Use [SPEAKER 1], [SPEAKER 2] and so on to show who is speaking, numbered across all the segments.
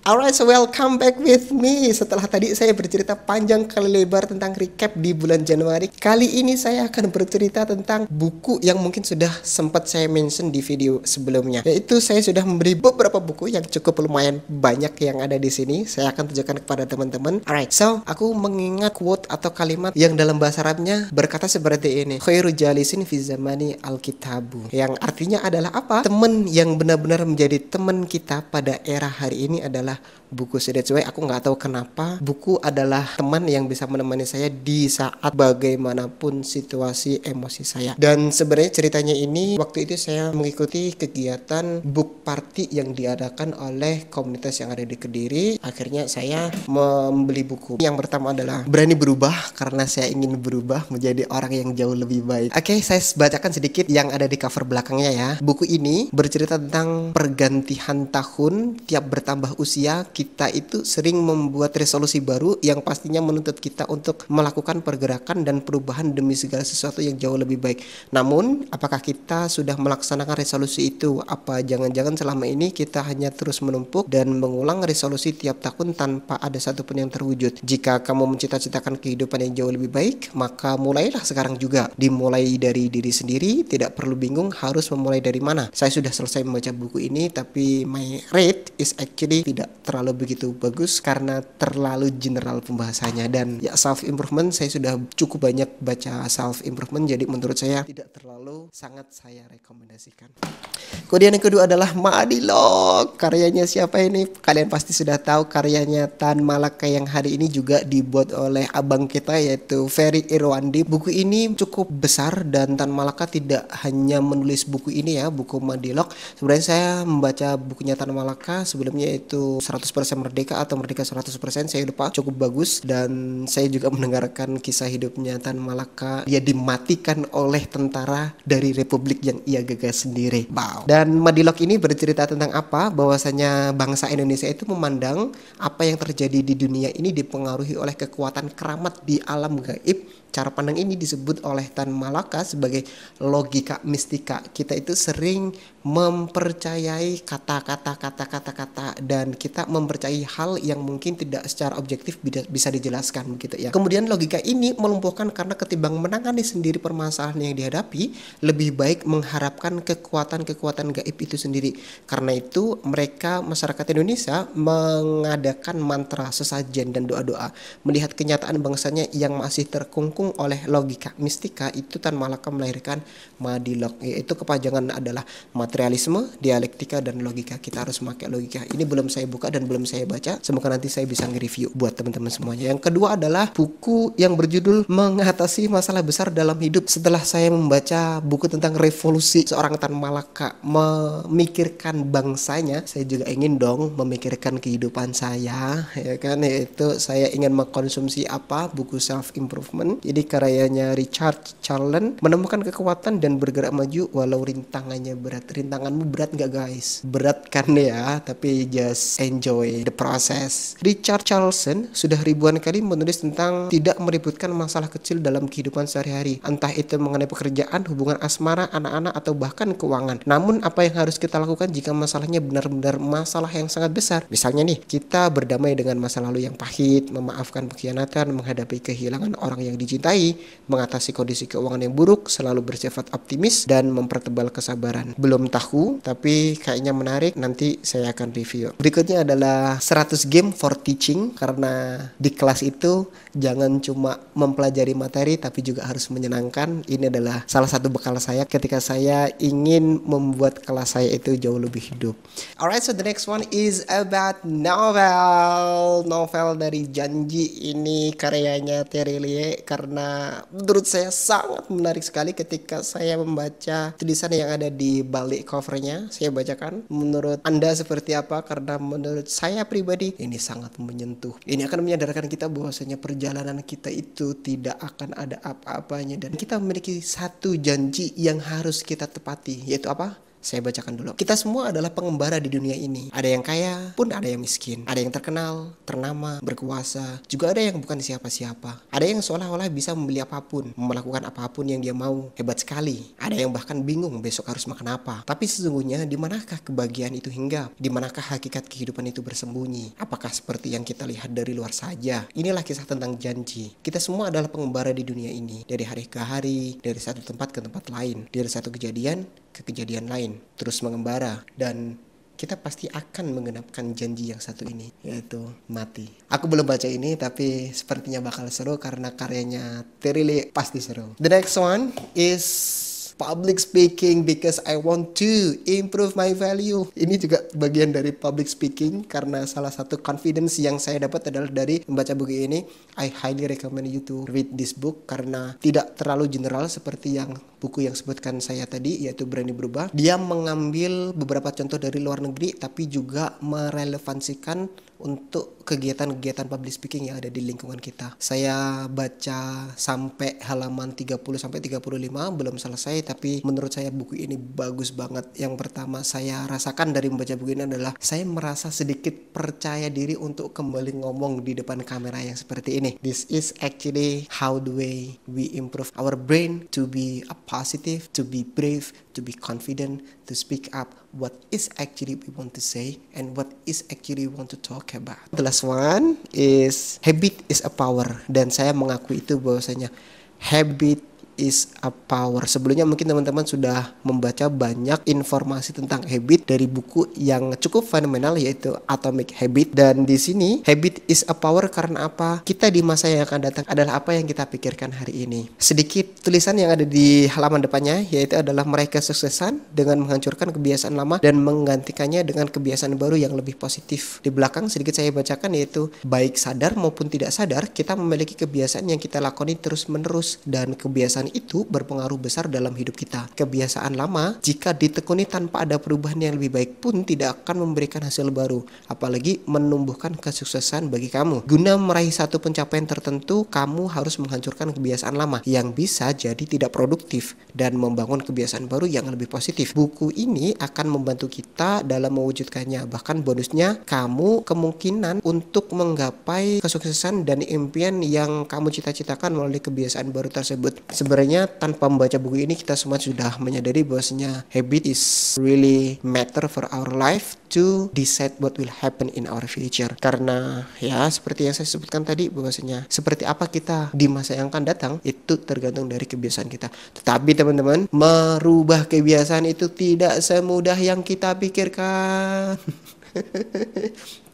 [SPEAKER 1] Alright, so welcome back with me. Setelah tadi saya bercerita panjang kali lebar tentang recap di bulan Januari, kali ini saya akan bercerita tentang buku yang mungkin sudah sempat saya mention di video sebelumnya. Yaitu saya sudah memberi beberapa buku yang cukup lumayan banyak yang ada di sini. Saya akan tunjukkan kepada teman-teman. Alright, so aku mengingat quote atau kalimat yang dalam bahasa Arabnya berkata seperti ini. Khairu jalisin fi zamani al-kitabu. Yang artinya adalah apa? Teman yang benar-benar menjadi teman kita pada era hari ini adalah buku. That's why aku nggak tahu kenapa buku adalah teman yang bisa menemani saya di saat bagaimanapun situasi emosi saya. Dan sebenarnya ceritanya ini, waktu itu saya mengikuti kegiatan book party yang diadakan oleh komunitas yang ada di Kediri. Akhirnya saya membeli buku. Yang pertama adalah Berani Berubah, karena saya ingin berubah menjadi orang yang jauh lebih baik. Oke, saya bacakan sedikit yang ada di cover belakangnya ya. Buku ini bercerita tentang pergantian tahun. Tiap bertambah usia, kita itu sering membuat resolusi baru yang pastinya menuntut kita untuk melakukan pergerakan dan perubahan demi segala sesuatu yang jauh lebih baik. Namun, apakah kita sudah melaksanakan resolusi itu? Apa jangan-jangan selama ini kita hanya terus menumpuk dan mengulang resolusi tiap tahun tanpa ada satupun yang terwujud? Jika kamu mencita-citakan kehidupan yang jauh lebih baik, maka mulailah sekarang juga. Dimulai dari diri sendiri, tidak perlu bingung harus memulai dari mana. Saya sudah selesai membaca buku ini, tapi my rate is actually tidak terlalu begitu bagus karena terlalu general pembahasannya. Dan ya, self improvement saya sudah cukup banyak baca self improvement, jadi menurut saya tidak terlalu sangat saya rekomendasikan. Kemudian yang kedua adalah Madilog. Karyanya siapa ini? Kalian pasti sudah tahu, karyanya Tan Malaka yang hari ini juga dibuat oleh abang kita yaitu Ferry Irwandi. Buku ini cukup besar dan Tan Malaka tidak hanya menulis buku ini ya, buku Madilog. Sebenarnya saya membaca bukunya Tan Malaka sebelumnya, itu 100% Merdeka atau Merdeka 100%, saya lupa, cukup bagus. Dan saya juga mendengarkan kisah hidupnya Tan Malaka. Dia dimatikan oleh tentara dari republik yang ia gagas sendiri. Wow. Dan Madilog ini bercerita tentang apa? Bahwasanya bangsa Indonesia itu memandang apa yang terjadi di dunia ini dipengaruhi oleh kekuatan keramat di alam gaib. Cara pandang ini disebut oleh Tan Malaka sebagai logika mistika. Kita itu sering mempercayai kata-kata dan kita mempercayai hal yang mungkin tidak secara objektif bisa dijelaskan gitu ya. Kemudian logika ini melumpuhkan karena ketimbang menangani sendiri permasalahan yang dihadapi, lebih baik mengharapkan kekuatan-kekuatan gaib itu sendiri. Karena itu mereka, masyarakat Indonesia, mengadakan mantra, sesajen dan doa-doa. Melihat kenyataan bangsanya yang masih terkungkung oleh logika mistika, itu Tan Malaka melahirkan Madilog, yaitu kepanjangan adalah materialisme, dialektika, dan logika. Kita harus memakai logika. Ini belum saya buka dan belum saya baca, semoga nanti saya bisa nge-review buat teman-teman semuanya. Yang kedua adalah buku yang berjudul Mengatasi Masalah Besar Dalam Hidup. Setelah saya membaca buku tentang revolusi seorang Tan Malaka memikirkan bangsanya, saya juga ingin dong memikirkan kehidupan saya, ya kan, yaitu saya ingin mengkonsumsi apa? Buku self improvement. Jadi karyanya Richard Charlton, menemukan kekuatan dan bergerak maju walau rintangannya berat. Rintanganmu berat nggak guys? Berat kan ya, tapi just enjoy the process. Richard Charlton sudah ribuan kali menulis tentang tidak meributkan masalah kecil dalam kehidupan sehari-hari, entah itu mengenai pekerjaan, hubungan asmara, anak-anak, atau bahkan keuangan. Namun apa yang harus kita lakukan jika masalahnya benar-benar masalah yang sangat besar? Misalnya nih, kita berdamai dengan masa lalu yang pahit, memaafkan pengkhianatan, menghadapi kehilangan orang yang dicintai, mengatasi kondisi keuangan yang buruk, selalu bersifat optimis, dan mempertebal kesabaran. Belum tahu, tapi kayaknya menarik, nanti saya akan review. Berikutnya adalah 100 Game for Teaching, karena di kelas itu jangan cuma mempelajari materi tapi juga harus menyenangkan. Ini adalah salah satu bekal saya ketika saya ingin membuat kelas saya itu jauh lebih hidup. Alright, so the next one is about novel dari Janji. Ini karyanya Terelie, karena menurut saya sangat menarik sekali ketika saya membaca tulisan yang ada di balik covernya. Saya bacakan, menurut Anda seperti apa? Karena menurut saya pribadi ini sangat menyentuh. Ini akan menyadarkan kita bahwasanya perjalanan kita itu tidak akan ada apa-apanya, dan kita memiliki satu janji yang harus kita tepati, yaitu apa? Saya bacakan dulu. Kita semua adalah pengembara di dunia ini. Ada yang kaya, pun ada yang miskin. Ada yang terkenal, ternama, berkuasa. Juga ada yang bukan siapa-siapa. Ada yang seolah-olah bisa membeli apapun, melakukan apapun yang dia mau. Hebat sekali. Ada yang bahkan bingung besok harus makan apa. Tapi sesungguhnya di manakah kebahagiaan itu hinggap? Di manakah hakikat kehidupan itu bersembunyi? Apakah seperti yang kita lihat dari luar saja? Inilah kisah tentang janji. Kita semua adalah pengembara di dunia ini. Dari hari ke hari, dari satu tempat ke tempat lain, dari satu kejadian ke kejadian lain, terus mengembara, dan kita pasti akan menggenapkan janji yang satu ini, yaitu mati. Aku belum baca ini, tapi sepertinya bakal seru karena karyanya Terry Lee pasti seru. The next one is public speaking because I want to improve my value. Ini juga bagian dari public speaking karena salah satu confidence yang saya dapat adalah dari membaca buku ini. I highly recommend you to read this book karena tidak terlalu general seperti yang buku yang sebutkan saya tadi, yaitu Berani Berubah. Dia mengambil beberapa contoh dari luar negeri tapi juga merelevansikan untuk kegiatan-kegiatan public speaking yang ada di lingkungan kita. Saya baca sampai halaman 30 sampai 35, belum selesai, tapi menurut saya buku ini bagus banget. Yang pertama saya rasakan dari membaca buku ini adalah saya merasa sedikit percaya diri untuk kembali ngomong di depan kamera yang seperti ini. This is actually how the way we improve our brain to be a positive, to be brave, to be confident, to speak up what is actually we want to say and what is actually we want to talk about. The last one is habit is a power, dan saya mengakui itu bahwasanya habit is a power. Sebelumnya mungkin teman-teman sudah membaca banyak informasi tentang habit dari buku yang cukup fenomenal, yaitu Atomic Habit. Dan di sini habit is a power karena apa? Kita di masa yang akan datang adalah apa yang kita pikirkan hari ini. Sedikit tulisan yang ada di halaman depannya, yaitu adalah meraih kesuksesan dengan menghancurkan kebiasaan lama dan menggantikannya dengan kebiasaan baru yang lebih positif. Di belakang sedikit saya bacakan, yaitu baik sadar maupun tidak sadar kita memiliki kebiasaan yang kita lakoni terus-menerus, dan kebiasaan itu berpengaruh besar dalam hidup kita. Kebiasaan lama jika ditekuni tanpa ada perubahan yang lebih baik pun tidak akan memberikan hasil baru, apalagi menumbuhkan kesuksesan bagi kamu. Guna meraih satu pencapaian tertentu, kamu harus menghancurkan kebiasaan lama yang bisa jadi tidak produktif dan membangun kebiasaan baru yang lebih positif. Buku ini akan membantu kita dalam mewujudkannya. Bahkan bonusnya, kamu kemungkinan untuk menggapai kesuksesan dan impian yang kamu cita-citakan melalui kebiasaan baru tersebut. Sebenarnya tanpa membaca buku ini kita semua sudah menyadari bahwasanya habit is really matter for our life to decide what will happen in our future. Karena ya seperti yang saya sebutkan tadi, bahwasanya seperti apa kita di masa yang akan datang itu tergantung dari kebiasaan kita. Tetapi teman-teman, merubah kebiasaan itu tidak semudah yang kita pikirkan.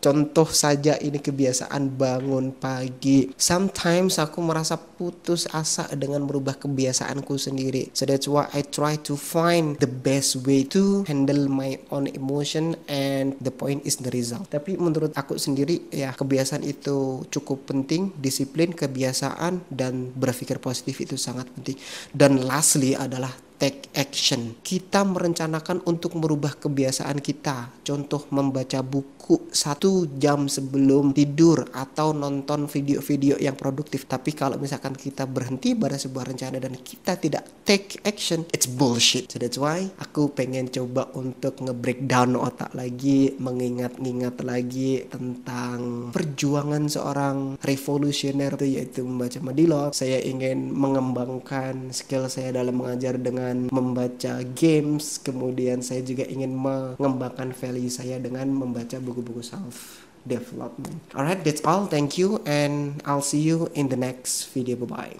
[SPEAKER 1] Contoh saja ini kebiasaan bangun pagi. Sometimes aku merasa putus asa dengan merubah kebiasaanku sendiri. So that's why I try to find the best way to handle my own emotion, and the point is the result. Tapi menurut aku sendiri ya, kebiasaan itu cukup penting. Disiplin, kebiasaan, dan berpikir positif itu sangat penting. Dan lastly adalah take action. Kita merencanakan untuk merubah kebiasaan kita. Contoh membaca buku 1 jam sebelum tidur atau nonton video-video yang produktif. Tapi kalau misalkan kita berhenti pada sebuah rencana dan kita tidak take action, it's bullshit. So that's why aku pengen coba untuk nge-breakdown otak lagi, mengingat-ingat lagi tentang perjuangan seorang revolusioner, yaitu membaca Madilog. Saya ingin mengembangkan skill saya dalam mengajar dengan membaca games. Kemudian saya juga ingin mengembangkan value saya dengan membaca buku-buku self development. Alright, that's all. Thank you, and I'll see you in the next video. Bye bye.